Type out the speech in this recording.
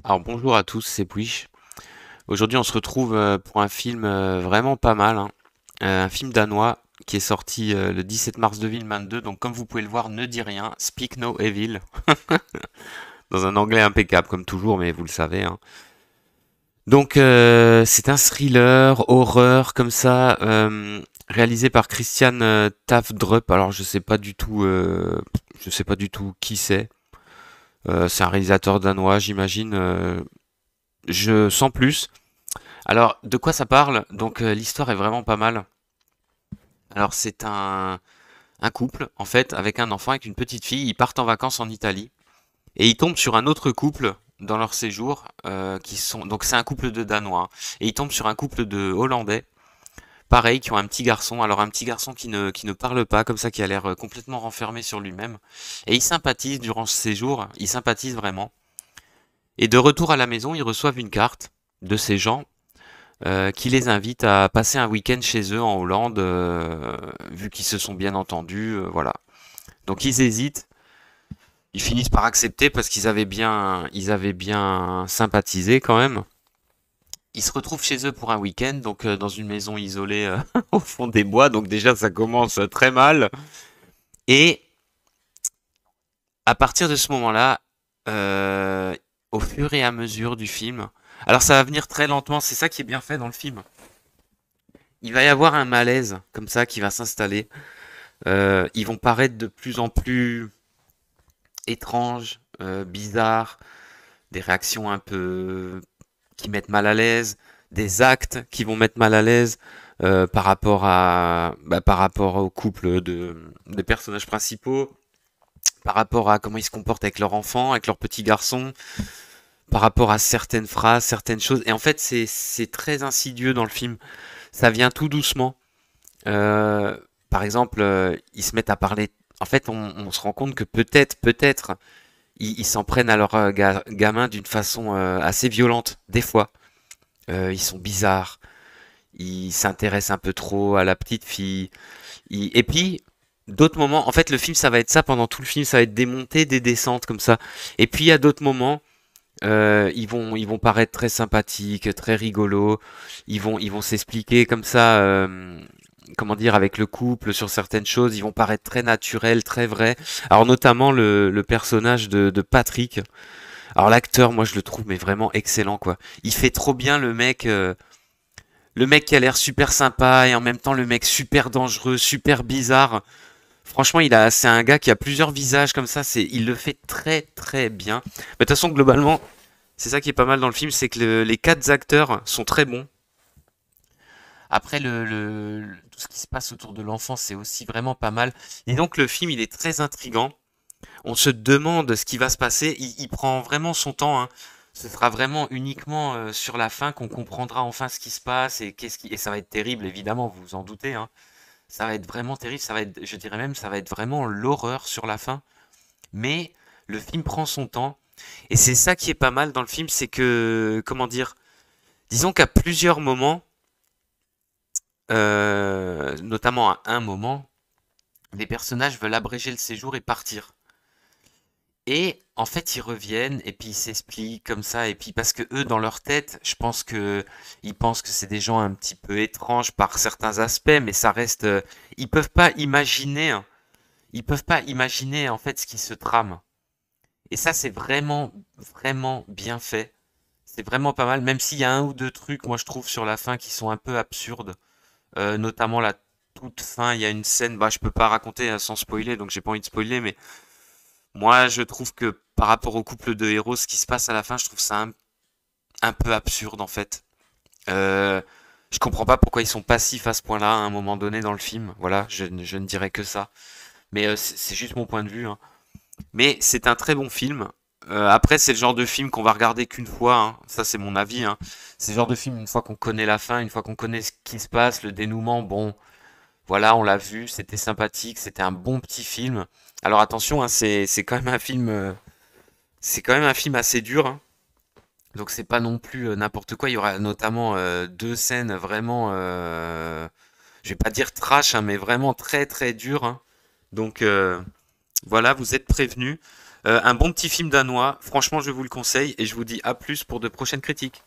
Alors bonjour à tous, c'est Puish. Aujourd'hui on se retrouve pour un film vraiment pas mal, hein. Un film danois qui est sorti le 17 mars 2022, donc comme vous pouvez le voir, ne dit rien, Speak No Evil, dans un anglais impeccable comme toujours, mais vous le savez, hein. Donc c'est un thriller, horreur, comme ça, réalisé par Christian Tafdrup. Alors je sais pas du tout qui c'est. C'est un réalisateur danois, j'imagine. Je sens plus. Alors, de quoi ça parle? Donc, l'histoire est vraiment pas mal. Alors, c'est un couple, en fait, avec un enfant, avec une petite fille. Ils partent en vacances en Italie. Et ils tombent sur un autre couple dans leur séjour, qui sont... Donc, c'est un couple de Danois, hein. Et ils tombent sur un couple de Hollandais, pareil, qui ont un petit garçon. Alors, un petit garçon qui ne parle pas, comme ça, qui a l'air complètement renfermé sur lui-même. Et ils sympathisent durant ce séjour. Ils sympathisent vraiment. Et de retour à la maison, ils reçoivent une carte de ces gens qui les invite à passer un week-end chez eux en Hollande, vu qu'ils se sont bien entendus, voilà. Donc ils hésitent, ils finissent par accepter parce ils avaient bien sympathisé quand même. Ils se retrouvent chez eux pour un week-end, donc dans une maison isolée au fond des bois, donc déjà ça commence très mal. Et à partir de ce moment-là, euh, au fur et à mesure du film, alors ça va venir très lentement, c'est ça qui est bien fait dans le film. Il va y avoir un malaise comme ça qui va s'installer. Ils vont paraître de plus en plus étranges, bizarres, des réactions un peu qui mettent mal à l'aise, des actes qui vont mettre mal à l'aise par rapport au couple des personnages principaux, par rapport à comment ils se comportent avec leur enfant, avec leur petit garçon, par rapport à certaines phrases, certaines choses. Et en fait, c'est très insidieux dans le film. Ça vient tout doucement. Euh, Par exemple, ils se mettent à parler. En fait, on se rend compte que peut-être, ils s'en prennent à leur gamin d'une façon assez violente, des fois. Ils sont bizarres, ils s'intéressent un peu trop à la petite fille. Et puis, d'autres moments, en fait, le film, ça va être ça pendant tout le film, ça va être des montées, des descentes comme ça. Et puis, il y a d'autres moments, ils vont paraître très sympathiques, très rigolos. Ils vont s'expliquer comme ça, comment dire, avec le couple sur certaines choses. Ils vont paraître très naturels, très vrais. Alors notamment le personnage de Patrick. Alors l'acteur, moi je le trouve mais vraiment excellent quoi. Il fait trop bien le mec qui a l'air super sympa et en même temps le mec super dangereux, super bizarre. Franchement, c'est un gars qui a plusieurs visages comme ça. Il le fait très très bien. Mais de toute façon, globalement, c'est ça qui est pas mal dans le film, c'est que les quatre acteurs sont très bons. Après, tout ce qui se passe autour de l'enfant, c'est aussi vraiment pas mal. Et donc, le film, il est très intrigant. On se demande ce qui va se passer. Il prend vraiment son temps, hein. Ce sera vraiment uniquement sur la fin qu'on comprendra enfin ce qui se passe et ça va être terrible, évidemment, vous vous en doutez, hein. Ça va être vraiment terrible. Ça va être, je dirais même, ça va être vraiment l'horreur sur la fin. Mais le film prend son temps. Et c'est ça qui est pas mal dans le film, c'est que, comment dire, disons qu'à plusieurs moments, notamment à un moment, les personnages veulent abréger le séjour et partir. Et en fait, ils reviennent et puis ils s'expliquent comme ça. Et puis parce que eux, dans leur tête, je pense que ils pensent que c'est des gens un petit peu étranges par certains aspects, mais ça reste. Ils peuvent pas imaginer, hein. Ils peuvent pas imaginer en fait ce qui se trame. Et ça, c'est vraiment, vraiment bien fait. C'est vraiment pas mal, même s'il y a un ou deux trucs, moi je trouve sur la fin qui sont un peu absurdes. Notamment la toute fin, il y a une scène, bah je peux pas raconter sans spoiler, donc j'ai pas envie de spoiler, mais moi je trouve que par rapport au couple de héros, ce qui se passe à la fin, je trouve ça un peu absurde en fait. Euh, je comprends pas pourquoi ils sont passifs à ce point-là à un moment donné dans le film. Voilà, je ne dirais que ça. Mais c'est juste mon point de vue, hein. Mais c'est un très bon film. Après, c'est le genre de film qu'on va regarder qu'une fois, hein. Ça, c'est mon avis, hein. C'est le genre de film, une fois qu'on connaît la fin, une fois qu'on connaît ce qui se passe, le dénouement, bon, voilà, on l'a vu, c'était sympathique, c'était un bon petit film. Alors attention, hein, c'est quand même un film, c'est quand même un film assez dur, hein. Donc c'est pas non plus n'importe quoi. Il y aura notamment deux scènes vraiment, je vais pas dire trash, hein, mais vraiment très très dures, hein. Donc voilà, vous êtes prévenus. Un bon petit film danois, franchement je vous le conseille et je vous dis à plus pour de prochaines critiques.